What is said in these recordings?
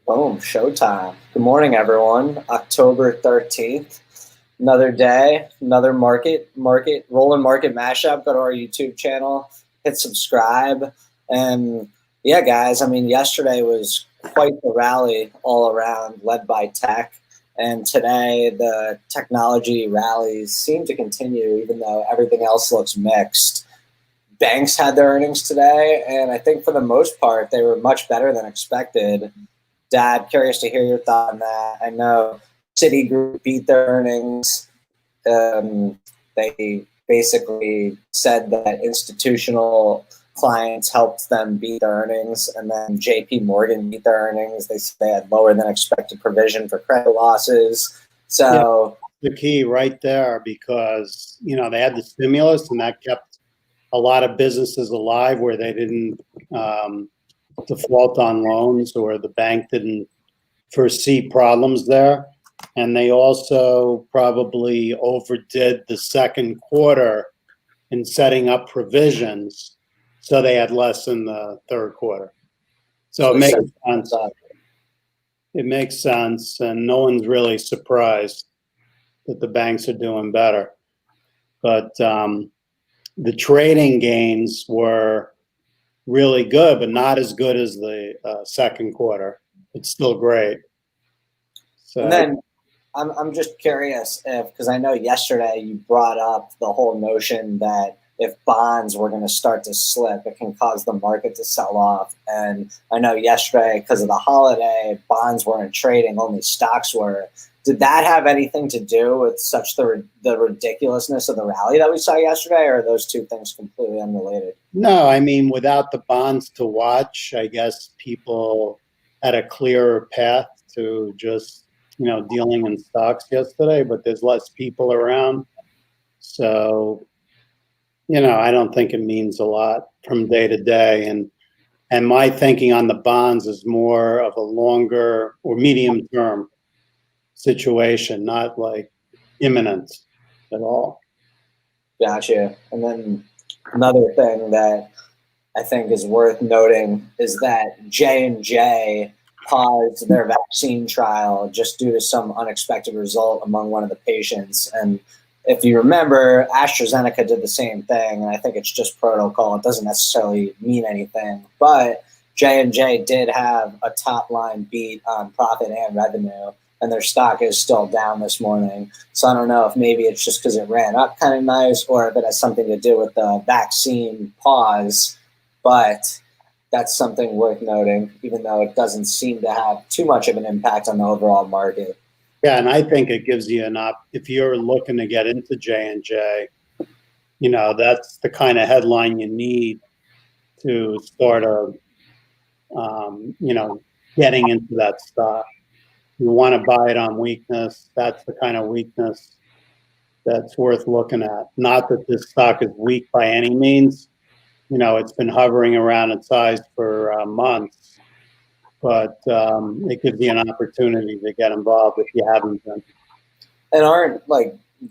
Boom, showtime. Good morning, everyone. October 13th. Another day, another Rolland market mashup. Go to our YouTube channel, hit subscribe. And yeah, guys, I mean, yesterday was quite the rally all around, led by tech. And today, the technology rallies seem to continue, even though everything else looks mixed. Banks had their earnings today, and I think for the most part, they were much better than expected. Dad, curious to hear your thought on that. I know Citigroup beat their earnings. They basically said that institutional clients helped them beat their earnings, and then JP Morgan beat their earnings. They said they had lower than expected provision for credit losses. So the key right there, because they had the stimulus and that kept a lot of businesses alive where they didn't default on loans, or the bank didn't foresee problems there. And they also probably overdid the second quarter in setting up provisions, so they had less in the third quarter. So it makes sense. It makes sense, and no one's really surprised that the banks are doing better. But the trading gains were really good, but not as good as the second quarter. It's still great. So, and then I'm just curious if, because I know yesterday you brought up the whole notion that if bonds were going to start to slip, it can cause the market to sell off. And I know yesterday, because of the holiday, bonds weren't trading, only stocks were. Did that have anything to do with such the ridiculousness of the rally that we saw yesterday, or are those two things completely unrelated? No, I mean, without the bonds to watch, I guess people had a clearer path to just dealing in stocks yesterday, but there's less people around. So, I don't think it means a lot from day to day. And my thinking on the bonds is more of a longer or medium term situation, not like imminent at all. Gotcha. And then another thing that I think is worth noting is that J&J paused their vaccine trial just due to some unexpected result among one of the patients. And if you remember, AstraZeneca did the same thing, and I think it's just protocol. It doesn't necessarily mean anything. But J&J did have a top-line beat on profit and revenue, and their stock is still down this morning. So I don't know if maybe it's just because it ran up kind of nice, or if it has something to do with the vaccine pause. But that's something worth noting, even though it doesn't seem to have too much of an impact on the overall market. Yeah, and I think it gives you if you're looking to get into J&J, that's the kind of headline you need to start getting into that stock. You want to buy it on weakness. That's the kind of weakness that's worth looking at. Not that this stock is weak by any means. It's been hovering around its size for months, but it gives you an opportunity to get involved if you haven't been. And aren't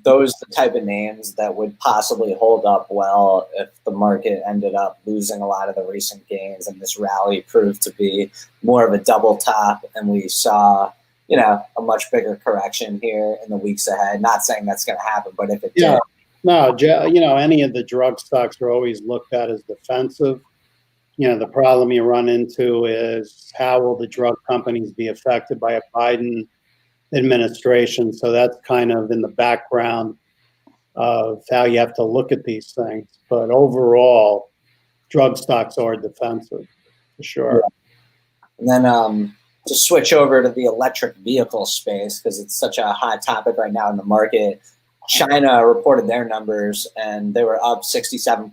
those the type of names that would possibly hold up well if the market ended up losing a lot of the recent gains and this rally proved to be more of a double top and we saw a much bigger correction here in the weeks ahead? Not saying that's going to happen, but if it did. No, any of the drug stocks are always looked at as defensive. The problem you run into is how will the drug companies be affected by a Biden administration? So that's kind of in the background of how you have to look at these things. But overall, drug stocks are defensive, for sure. And then to switch over to the electric vehicle space, because it's such a hot topic right now in the market, China reported their numbers, and they were up 67%,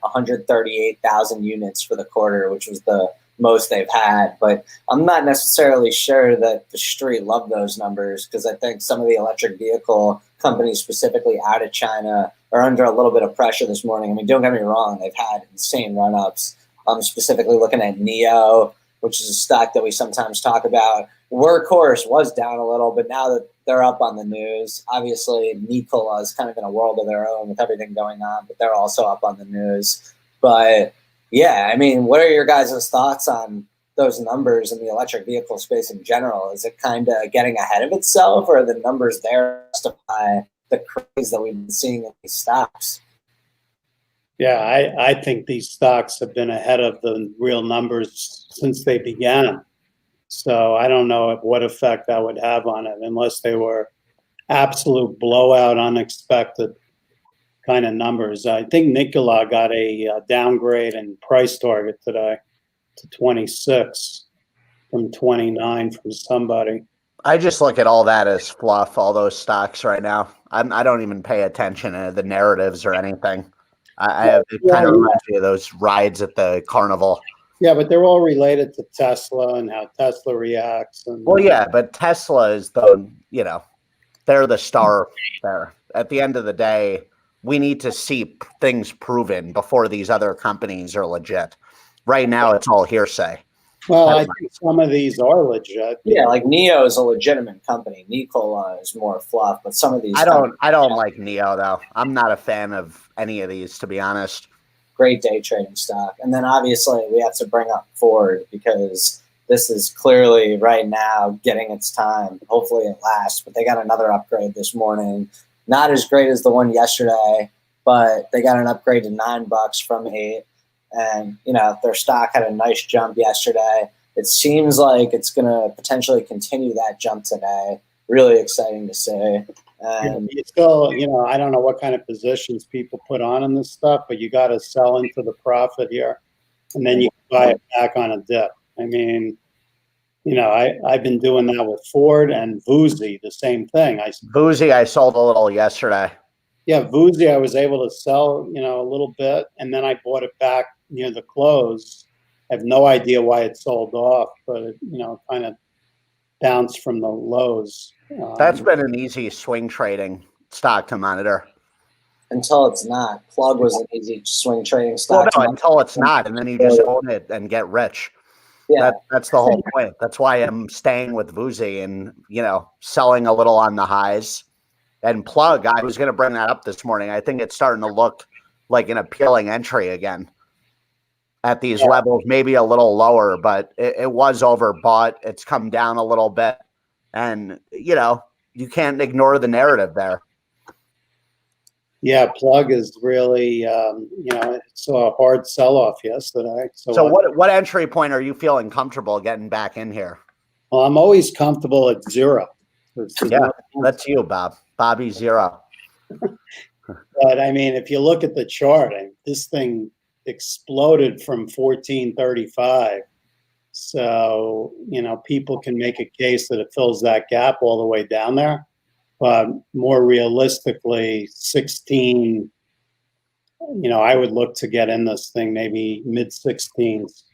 138,000 units for the quarter, which was the most they've had. But I'm not necessarily sure that the street loved those numbers, because I think some of the electric vehicle companies, specifically out of China, are under a little bit of pressure this morning. I mean, don't get me wrong, they've had insane run-ups. I'm specifically looking at NIO, which is a stock that we sometimes talk about. Workhorse was down a little, but now that they're up on the news, obviously Nikola is kind of in a world of their own with everything going on, but they're also up on the news. But yeah, I mean, what are your guys' thoughts on those numbers in the electric vehicle space in general? Is it kind of getting ahead of itself, or are the numbers there to justify the craze that we've been seeing in these stocks? Yeah, I think these stocks have been ahead of the real numbers since they began. So I don't know what effect that would have on it unless they were absolute blowout, unexpected kind of numbers. I think Nikola got a downgrade in price target today to 26 from 29 from somebody. I just look at all that as fluff, all those stocks right now. I don't even pay attention to the narratives or anything. It kind of reminds me of those rides at the carnival. Yeah, but they're all related to Tesla and how Tesla reacts. Well, yeah, but Tesla is they're the star there. At the end of the day, we need to see things proven before these other companies are legit. Right now, it's all hearsay. Well, I think some of these are legit. Yeah, like NIO is a legitimate company. Nikola is more fluff, but some of these I don't like NIO though. I'm not a fan of any of these, to be honest. Great day trading stock. And then obviously we have to bring up Ford because this is clearly right now getting its time. Hopefully it lasts, but they got another upgrade this morning. Not as great as the one yesterday, but they got an upgrade to $9 from $8. And, their stock had a nice jump yesterday. It seems like it's going to potentially continue that jump today. Really exciting to see. And you still, I don't know what kind of positions people put on in this stuff, but you got to sell into the profit here, and then you can buy it back on a dip. I mean, I've been doing that with Ford and Vuzi, the same thing. Vuzi, I sold a little yesterday. Yeah, Vuzi, I was able to sell, a little bit, and then I bought it back near the close. I have no idea why it sold off, but it, kind of bounced from the lows. That's been an easy swing trading stock to monitor. Until it's not. Plug was an easy swing trading stock. Well, no, until it's not, and then you just own it and get rich. Yeah, that's the whole point. That's why I'm staying with Vuzi and, selling a little on the highs. And Plug, I was going to bring that up this morning. I think it's starting to look like an appealing entry again at these levels, maybe a little lower, but it was overbought. It's come down a little bit. And, you can't ignore the narrative there. Yeah, Plug is really, it's a hard sell-off yesterday. So what entry point are you feeling comfortable getting back in here? Well, I'm always comfortable at 0. That's you, Bob. Bobby 0. But, I mean, if you look at the chart, this thing exploded from 1435. So, people can make a case that it fills that gap all the way down there. But more realistically, 16, I would look to get in this thing maybe mid-16s.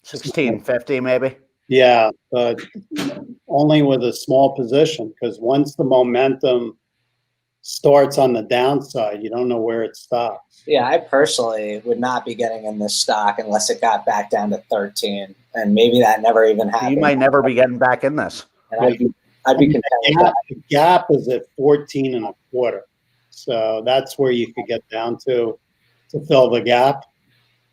1650 maybe? Yeah, but only with a small position, because once the momentum starts on the downside, you don't know where it stops. Yeah, I personally would not be getting in this stock unless it got back down to 13, and maybe that never even happened. You might never be getting back in this. And I'd be content with that. The gap is at 14 and a quarter. So that's where you could get down to fill the gap,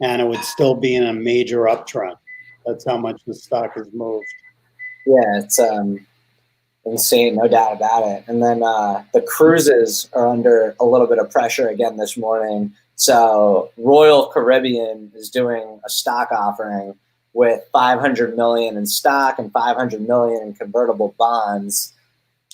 and it would still be in a major uptrend. That's how much the stock has moved. Yeah, it's insane, no doubt about it. And then the cruises are under a little bit of pressure again this morning. So Royal Caribbean is doing a stock offering with $500 million in stock and $500 million in convertible bonds.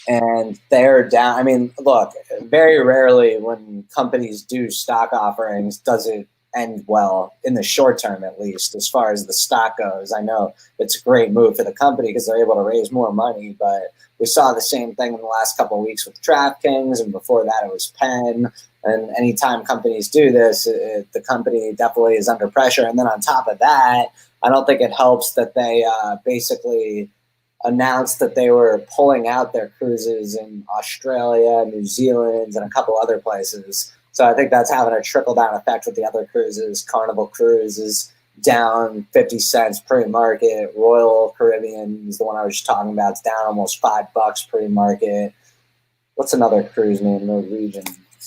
And they're down. I mean, look, very rarely when companies do stock offerings does it end well, in the short term at least, as far as the stock goes. I know it's a great move for the company because they're able to raise more money, but we saw the same thing in the last couple of weeks with DraftKings, and before that it was Penn. And anytime companies do this, the company definitely is under pressure. And then on top of that, I don't think it helps that they basically announced that they were pulling out their cruises in Australia, New Zealand, and a couple other places. So I think that's having a trickle-down effect with the other cruises. Carnival Cruise is down 50 cents pre-market. Royal Caribbean is the one I was just talking about. It's down almost $5 pre-market. What's another cruise name? Norwegian.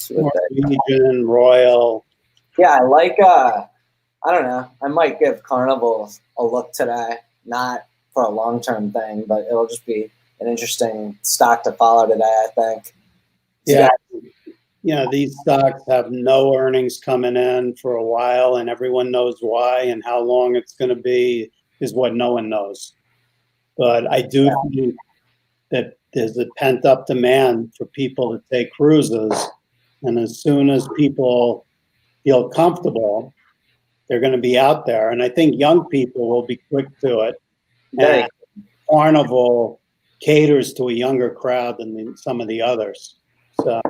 Norwegian, Royal. Yeah, I I don't know. I might give Carnival a look today, not for a long-term thing, but it'll just be an interesting stock to follow today, I think. Yeah. These stocks have no earnings coming in for a while, and everyone knows why, and how long it's going to be is what no one knows. But I do think that there's a pent-up demand for people to take cruises, and as soon as people feel comfortable, they're going to be out there. And I think young people will be quick to it. And Carnival caters to a younger crowd than some of the others. So.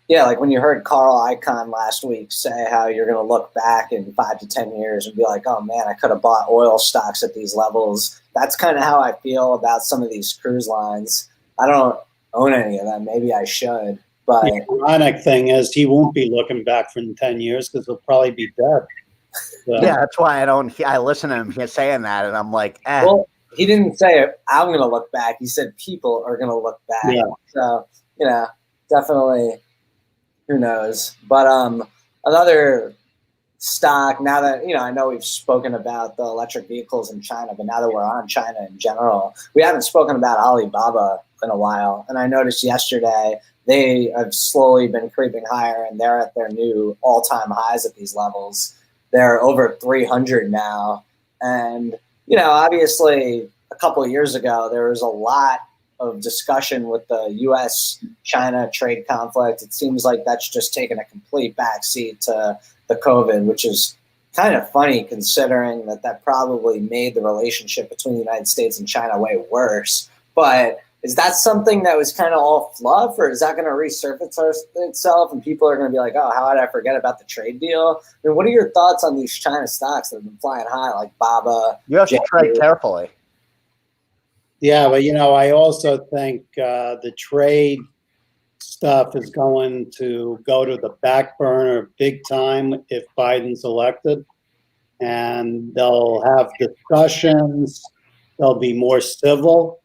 Yeah, like when you heard Carl Icahn last week say how you're going to look back in 5 to 10 years and be like, oh man, I could have bought oil stocks at these levels. That's kind of how I feel about some of these cruise lines. I don't own any of them. Maybe I should. But the ironic thing is he won't be looking back for 10 years because he'll probably be dead. So. Yeah, that's why I listen to him saying that, and I'm like, eh. Well, he didn't say I'm going to look back. He said people are going to look back. Yeah. So, definitely – who knows? But another stock, now that, I know we've spoken about the electric vehicles in China, but now that we're on China in general, we haven't spoken about Alibaba in a while. And I noticed yesterday they have slowly been creeping higher, and they're at their new all-time highs at these levels. They're over 300 now. And, obviously a couple of years ago, there was a lot of discussion with the U.S.-China trade conflict. It seems like that's just taken a complete backseat to the COVID, which is kind of funny considering that probably made the relationship between the United States and China way worse. But is that something that was kind of all fluff, or is that going to resurface itself and people are going to be like, oh, how did I forget about the trade deal? I mean, what are your thoughts on these China stocks that have been flying high, like Baba? You have to tread carefully. Yeah, but I also think the trade stuff is going to go to the back burner big time if Biden's elected, and they'll have discussions. They'll be more civil.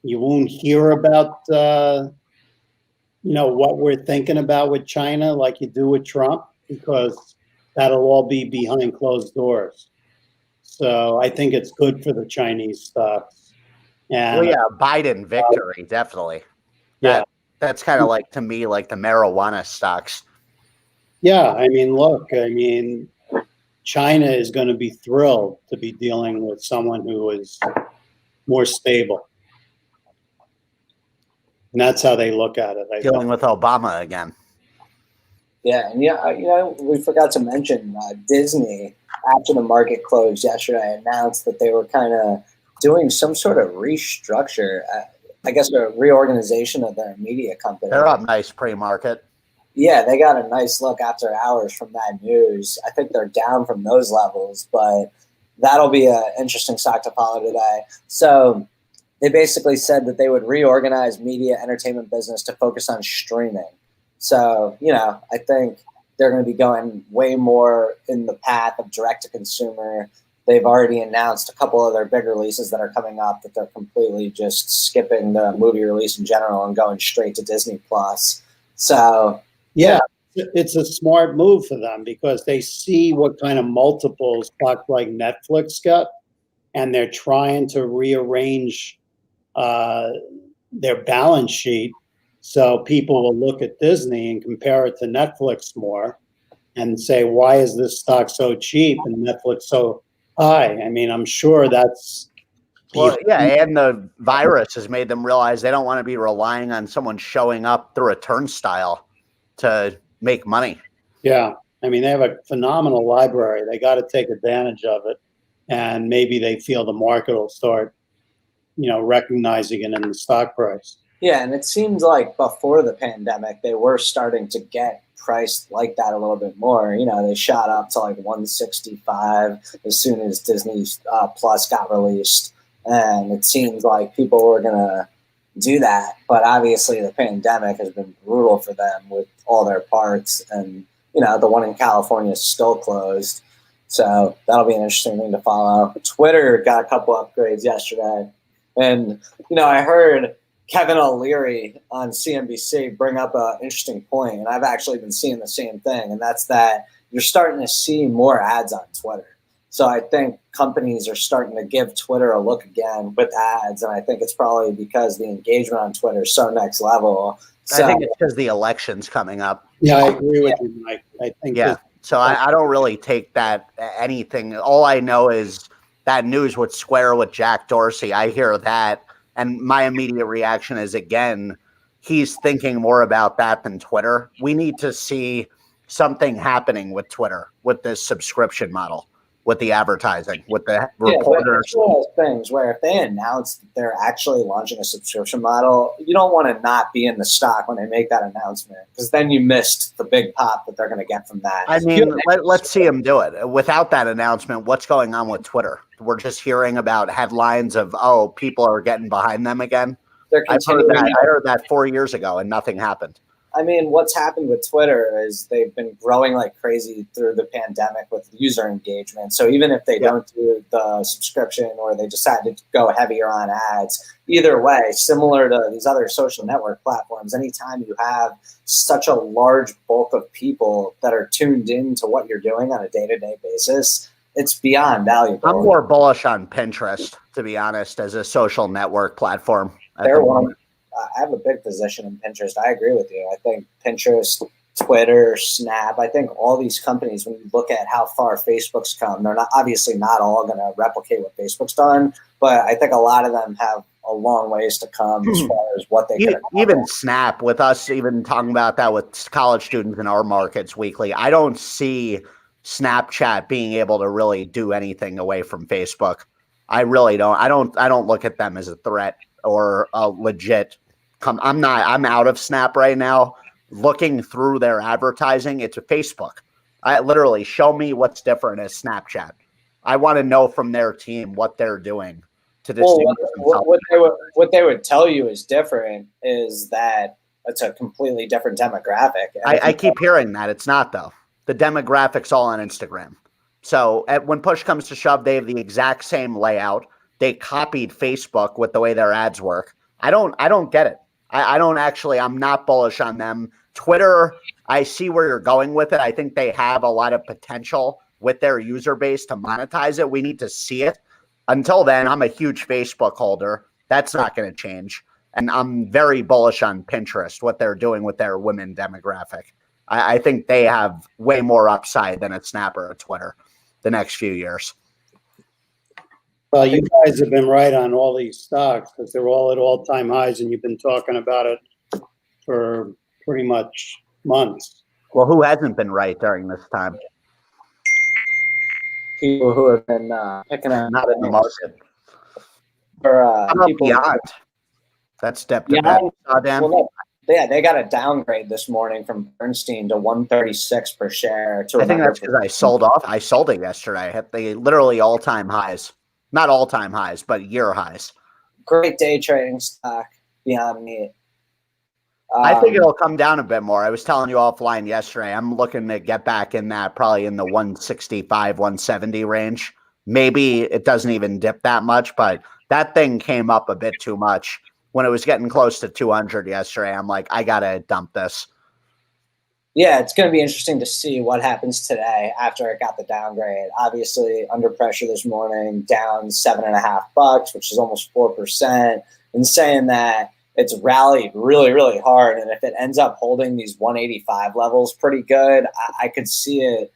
You won't hear about what we're thinking about with China like you do with Trump, because that'll all be behind closed doors. So I think it's good for the Chinese stocks. And, Biden victory, definitely. That's kind of like, to me, like the marijuana stocks. Yeah, look, China is going to be thrilled to be dealing with someone who is more stable. And that's how they look at it. Dealing with Obama again. Yeah, and we forgot to mention Disney, after the market closed yesterday, announced that they were kind of doing some sort of restructure, I guess a reorganization of their media company. They're up nice pre-market. Yeah, they got a nice look after hours from that news. I think they're down from those levels, but that'll be an interesting stock to follow today. So they basically said that they would reorganize media entertainment business to focus on streaming. So, I think they're going to be going way more in the path of direct-to-consumer. They've already announced a couple of their big releases that are coming up that they're completely just skipping the movie release in general and going straight to Disney Plus. So, yeah, it's a smart move for them because they see what kind of multiples stocks like Netflix got, and they're trying to rearrange their balance sheet so people will look at Disney and compare it to Netflix more and say, why is this stock so cheap and Netflix so high? I'm sure that's... Well, yeah, and the virus has made them realize they don't want to be relying on someone showing up through a turnstile to make money. Yeah, they have a phenomenal library. They got to take advantage of it, and maybe they feel the market will start, recognizing it in the stock price. Yeah, and it seems like before the pandemic, they were starting to get priced like that a little bit more. They shot up to like 165 as soon as Disney Plus got released. And it seems like people were going to do that. But obviously the pandemic has been brutal for them with all their parts. And, the one in California is still closed. So that'll be an interesting thing to follow. Twitter got a couple upgrades yesterday. And, I heard Kevin O'Leary on CNBC bring up an interesting point, and I've actually been seeing the same thing, and that's that you're starting to see more ads on Twitter. So I think companies are starting to give Twitter a look again with ads, and I think it's probably because the engagement on Twitter is so next level. So, I think it's because the election's coming up. Yeah, I agree with you, Mike. I think So I don't really take that anything. All I know is that news with Square with Jack Dorsey. I hear that, and my immediate reaction is, again, he's thinking more about that than Twitter. We need to see something happening with Twitter, with this subscription model, with the advertising, with the reporters. It's one of those things where if they announce that they're actually launching a subscription model, you don't want to not be in the stock when they make that announcement, because then you missed the big pop that they're going to get from that. I mean, let's see them do it. Without that announcement, what's going on with Twitter? We're just hearing about headlines of, oh, people are getting behind them again. I heard that 4 years ago and nothing happened. I mean, what's happened with Twitter is they've been growing like crazy through the pandemic with user engagement. So even if they don't do the subscription or they decide to go heavier on ads, either way, similar to these other social network platforms, anytime you have such a large bulk of people that are tuned into what you're doing on a day-to-day basis, it's beyond valuable. I'm more bullish on Pinterest, to be honest, as a social network platform. I have a big position in Pinterest. I agree with you. I think Pinterest, Twitter, Snap, I think all these companies, when you look at how far Facebook's come, they're obviously not all going to replicate what Facebook's done, but I think a lot of them have a long ways to come as far as what they can even Snap, with us even talking about that with college students in our markets weekly, I don't see Snapchat being able to really do anything away from Facebook. I really don't. I don't look at them as a threat or a legit I'm out of Snap right now. Looking through their advertising, it's a Facebook. I literally show me what's different as Snapchat. I want to know from their team what they're doing to distinguish themselves. What they would tell you is different is that it's a completely different demographic. I keep hearing that. It's not, though. The demographics all on Instagram. So when push comes to shove, they have the exact same layout. They copied Facebook with the way their ads work. I don't get it. I'm not bullish on them. Twitter, I see where you're going with it. I think they have a lot of potential with their user base to monetize it. We need to see it. Until then, I'm a huge Facebook holder. That's not going to change. And I'm very bullish on Pinterest, what they're doing with their women demographic. I think they have way more upside than a Snap or a Twitter the next few years. Well, you guys have been right on all these stocks because they're all at all-time highs, and you've been talking about it for pretty much months. Well, who hasn't been right during this time? People who have been picking up. Not in the market. For people beyond. That's step to bed. They got a downgrade this morning from Bernstein to 136 per share. I think that's because I sold off. I sold it yesterday. I hit the literally all-time highs. Not all-time highs, but year highs. Great day trading stock, beyond me. I think it'll come down a bit more. I was telling you offline yesterday, I'm looking to get back in that probably in the 165, 170 range. Maybe it doesn't even dip that much, but that thing came up a bit too much. When it was getting close to 200 yesterday, I'm like, I got to dump this. Yeah, it's going to be interesting to see what happens today after it got the downgrade. Obviously, under pressure this morning, down $7.50, which is almost 4%, and saying that it's rallied really, really hard. And if it ends up holding these 185 levels pretty good, I could see it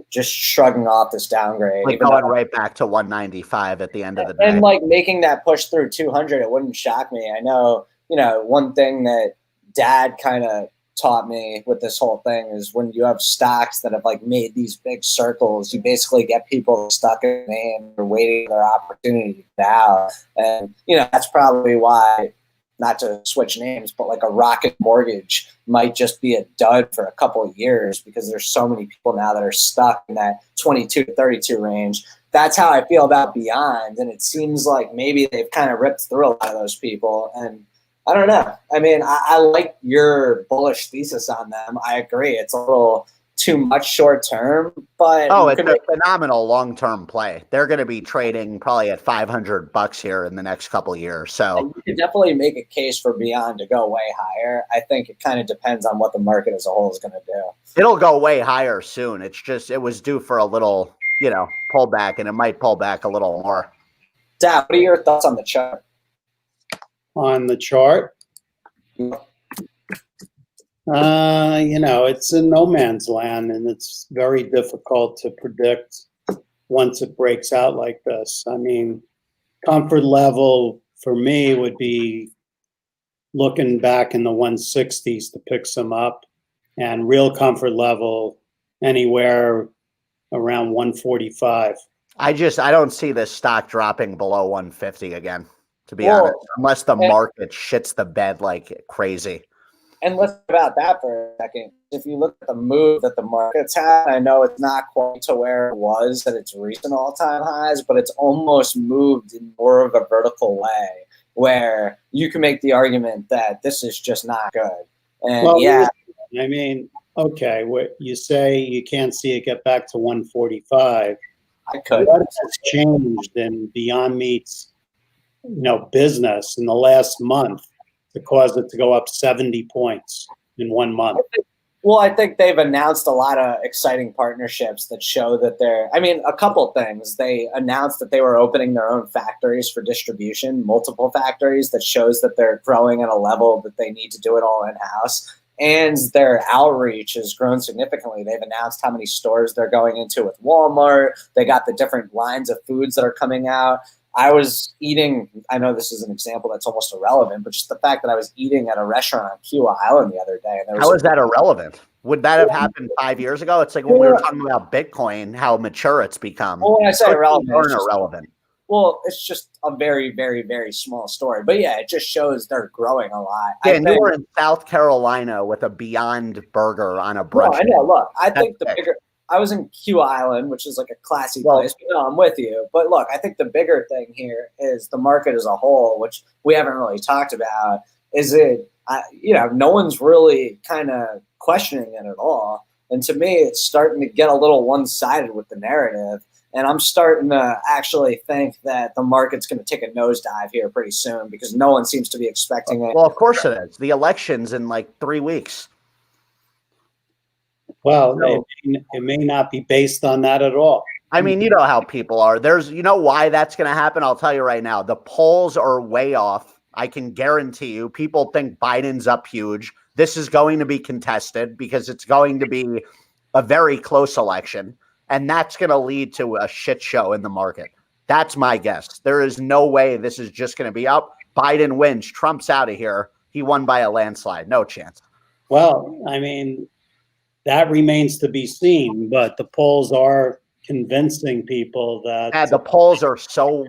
just shrugging off this downgrade. Like going right back to 195 at the end of the day. And like making that push through 200, it wouldn't shock me. I know, one thing that Dad kind of taught me with this whole thing is when you have stocks that have like made these big circles, you basically get people stuck in the name or waiting for their opportunity to get out. And, that's probably why, not to switch names, but like a Rocket Mortgage might just be a dud for a couple of years because there's so many people now that are stuck in that 22 to 32 range. That's how I feel about Beyond. And it seems like maybe they've kind of ripped through a lot of those people. And I don't know. I mean, I like your bullish thesis on them. I agree. It's a little too much short term, but it's a phenomenal long-term play. They're going to be trading probably at $500 here in the next couple of years. So you could definitely make a case for Beyond to go way higher. I think it kind of depends on what the market as a whole is going to do. It'll go way higher soon. It's just, it was due for a little, pullback, and it might pull back a little more. Dad, what are your thoughts on the chart? On the chart? It's in no man's land, and it's very difficult to predict once it breaks out like this. I mean, comfort level for me would be looking back in the 160s to pick some up, and real comfort level anywhere around 145. I don't see this stock dropping below 150 again, to be honest, unless the market shits the bed like crazy. And let's think about that for a second. If you look at the move that the market's had, I know it's not quite to where it was at its recent all-time highs, but it's almost moved in more of a vertical way where you can make the argument that this is just not good. And I mean, okay, what you say you can't see it get back to 145. I could. What has changed in Beyond Meat's, business in the last month to cause it to go up 70 points in 1 month? Well, I think they've announced a lot of exciting partnerships that show that a couple things. They announced that they were opening their own factories for distribution, multiple factories, that shows that they're growing at a level that they need to do it all in-house. And their outreach has grown significantly. They've announced how many stores they're going into with Walmart. They got the different lines of foods that are coming out. I was eating, I know this is an example that's almost irrelevant, but just the fact that I was eating at a restaurant on Key Island the other day. And how is that irrelevant? Would that have happened 5 years ago? It's like when we were talking about Bitcoin, how mature it's become. Well, when I say irrelevant, irrelevant. Well, it's just a very, very, very small story. But yeah, it just shows they're growing a lot. Yeah, and you were in South Carolina with a Beyond Burger on a brunch. No, I know. Look, I think I was in Q Island, which is like a classy place. But no, I'm with you. But look, I think the bigger thing here is the market as a whole, which we haven't really talked about. No one's really kind of questioning it at all. And to me, it's starting to get a little one-sided with the narrative. And I'm starting to actually think that the market's going to take a nosedive here pretty soon because no one seems to be expecting it. Well, of course it is. The election's in like 3 weeks. Well, it may not be based on that at all. I mean, you know how people are. Why that's going to happen? I'll tell you right now. The polls are way off. I can guarantee you people think Biden's up huge. This is going to be contested because it's going to be a very close election. And that's going to lead to a shit show in the market. That's my guess. There is no way this is just going to be up. Biden wins. Trump's out of here. He won by a landslide. No chance. Well, I mean, that remains to be seen, but the polls are convincing people that... Yeah, the polls are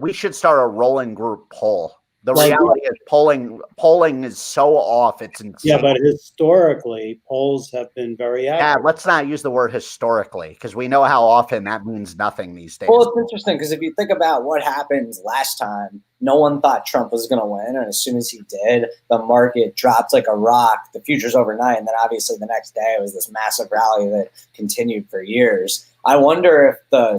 we should start a Rolland Group poll. The reality is polling is so off. It's insane. Yeah, but historically, polls have been very accurate. Yeah, let's not use the word historically because we know how often that means nothing these days. Well, it's interesting because if you think about what happened last time, no one thought Trump was going to win. And as soon as he did, the market dropped like a rock. The futures overnight. And then obviously the next day it was this massive rally that continued for years. I wonder if the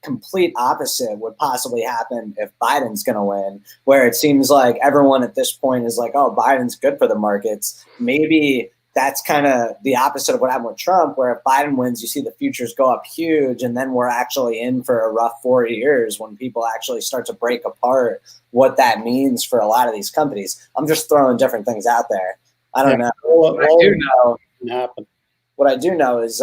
complete opposite would possibly happen if Biden's going to win, where it seems like everyone at this point is like, oh, Biden's good for the markets. Maybe that's kind of the opposite of what happened with Trump, where if Biden wins, you see the futures go up huge, and then we're actually in for a rough 4 years when people actually start to break apart what that means for a lot of these companies. I'm just throwing different things out there. I don't know. What I do know is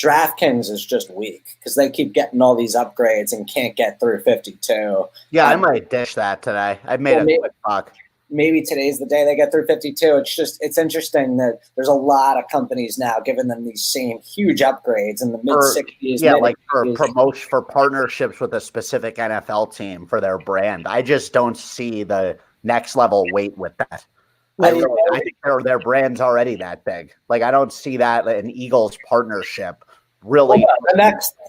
DraftKings is just weak because they keep getting all these upgrades and can't get through 52. Yeah, I might dish that today. I made a quick buck. Maybe today's the day they get through 52. It's interesting that there's a lot of companies now giving them these same huge upgrades in the mid-60s. Yeah, like for partnerships with a specific NFL team for their brand. I just don't see the next level weight with that. I think their brand's already that big. Like, I don't see that an Eagles partnership really. Well,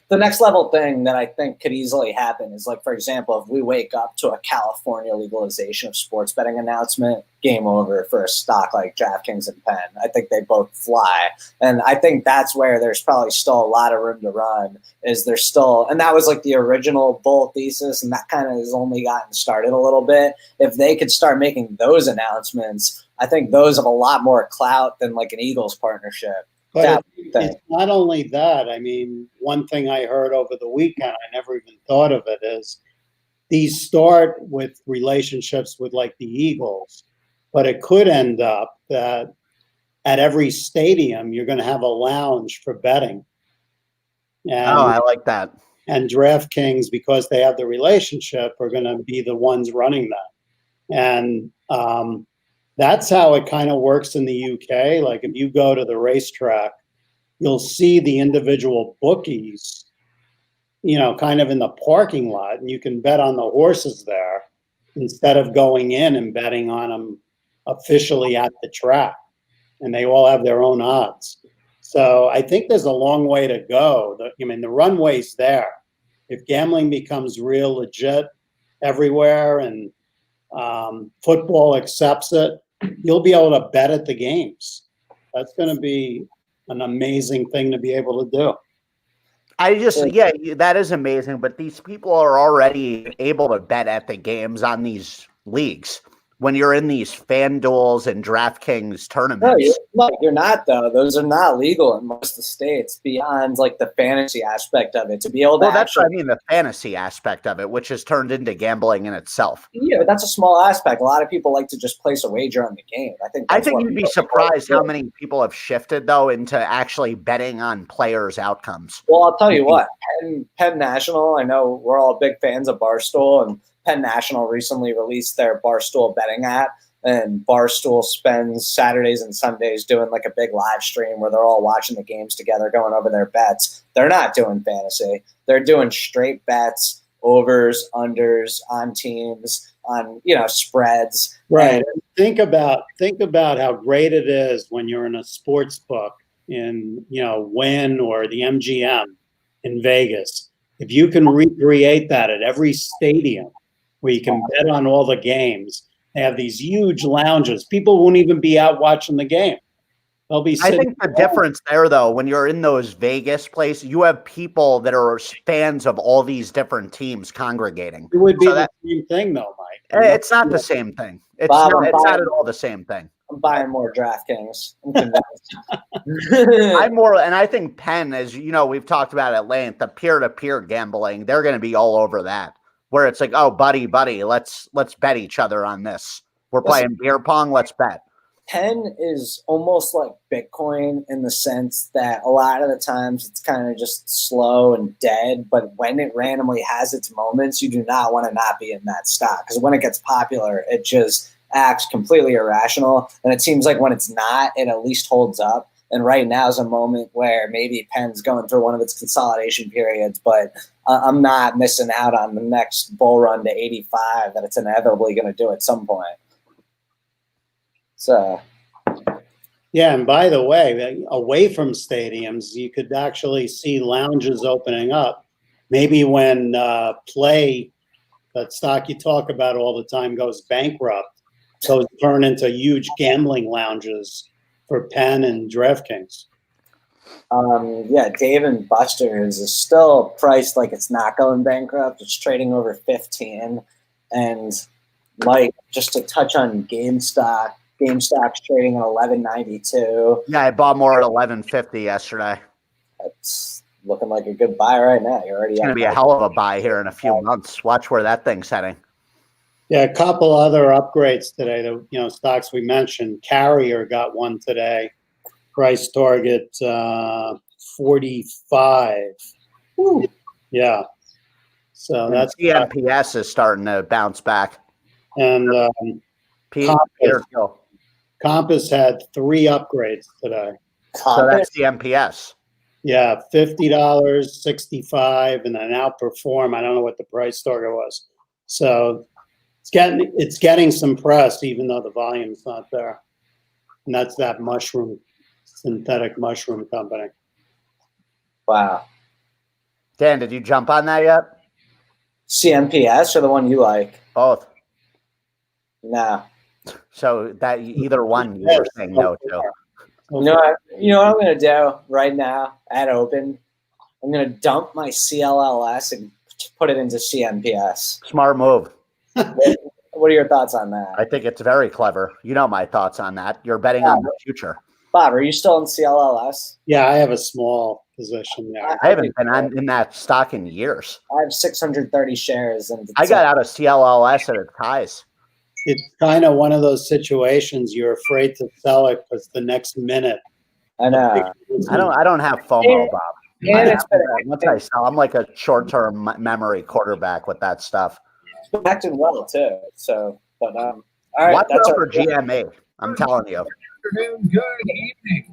the next level thing that I think could easily happen is, like, for example, if we wake up to a California legalization of sports betting announcement, game over for a stock like DraftKings and Penn. I think they both fly. And I think that's where there's probably still a lot of room to run, is there's still, and that was like the original bull thesis, and that kind of has only gotten started a little bit. If they could start making those announcements, I think those have a lot more clout than like an Eagles partnership. But it's not only that. I mean, one thing I heard over the weekend, I never even thought of it, is these start with relationships with like the Eagles, but it could end up that at every stadium you're going to have a lounge for betting. And, I like that. And DraftKings, because they have the relationship, are going to be the ones running that. And that's how it kind of works in the UK. Like if you go to the racetrack, you'll see the individual bookies, kind of in the parking lot, and you can bet on the horses there instead of going in and betting on them officially at the track. And they all have their own odds. So I think there's a long way to go. The runway's there. If gambling becomes real legit everywhere and football accepts it, you'll be able to bet at the games. That's going to be an amazing thing to be able to do. That is amazing. But these people are already able to bet at the games on these leagues. When you're in these FanDuels and DraftKings tournaments. No, you're not, though. Those are not legal in most of the states beyond like the fantasy aspect of it. To be able to that's what I mean, the fantasy aspect of it, which has turned into gambling in itself. Yeah, but that's a small aspect. A lot of people like to just place a wager on the game. I think you'd be surprised how many people have shifted, though, into actually betting on players' outcomes. Well, I'll tell you what, Penn National, I know we're all big fans of Barstool, and Penn National recently released their Barstool betting app, and Barstool spends Saturdays and Sundays doing like a big live stream where they're all watching the games together, going over their bets. They're not doing fantasy. They're doing straight bets, overs, unders on teams, on, spreads. Right. And think about how great it is when you're in a sports book in, Wynn or the MGM in Vegas. If you can recreate that at every stadium, where you can bet on all the games. They have these huge lounges. People won't even be out watching the game. They'll be sitting. I think the difference there, though, when you're in those Vegas places, you have people that are fans of all these different teams congregating. It would be the same thing, though, Mike. It's not the same thing. It's not at all the same thing. I'm buying more DraftKings. I'm convinced. And I think Penn, as we've talked about at length, the peer-to-peer gambling, they're going to be all over that. Where it's like, oh, buddy, let's bet each other on this. We're playing beer pong, let's bet. Penn is almost like Bitcoin in the sense that a lot of the times it's kind of just slow and dead, but when it randomly has its moments, you do not want to not be in that stock, because when it gets popular, it just acts completely irrational, and it seems like when it's not, it at least holds up. And right now is a moment where maybe Penn's going through one of its consolidation periods, but I'm not missing out on the next bull run to 85 that it's inevitably going to do at some point. So, yeah, and by the way, away from stadiums, you could actually see lounges opening up. Maybe when Play, that stock you talk about all the time, goes bankrupt, so it's turned into huge gambling lounges for Penn and DraftKings. Dave & Buster's is still priced like it's not going bankrupt. It's trading over 15. And Mike, just to touch on GameStop, GameStop's trading at $11.92. Yeah, I bought more at $11.50 yesterday. That's looking like a good buy right now. You're already. It's going to be a hell of a buy here in a few months. Watch where that thing's heading. Yeah, a couple other upgrades today. The stocks we mentioned. Carrier got one today. Price target 45. Ooh. Yeah. So that's the MPS is starting to bounce back. And Compass had 3 upgrades today. So that's the MPS. Yeah, $50, 65, and then Outperform. I don't know what the price target was. So it's getting some press, even though the volume's not there. And that's that synthetic mushroom company. Wow. Dan, did you jump on that yet? CMPS or the one you like? Both. No. So that either one you were saying no to. You know what I'm gonna do right now at Open? I'm gonna dump my CLLS and put it into CMPS. Smart move. What are your thoughts on that? I think it's very clever. You know my thoughts on that. You're betting on the future. Bob, are you still in CLLS? Yeah, I have a small position there. I haven't been in that stock in years. I have 630 shares, and I got out of CLLS at its highs. It's kind of one of those situations you're afraid to sell it because the next minute. I know. I don't have FOMO, Bob. And Once I sell, I'm like a short-term memory quarterback with that stuff. it's been acting well too. So, but all right, Watch that's out our for GME. I'm telling you. Good afternoon, good evening.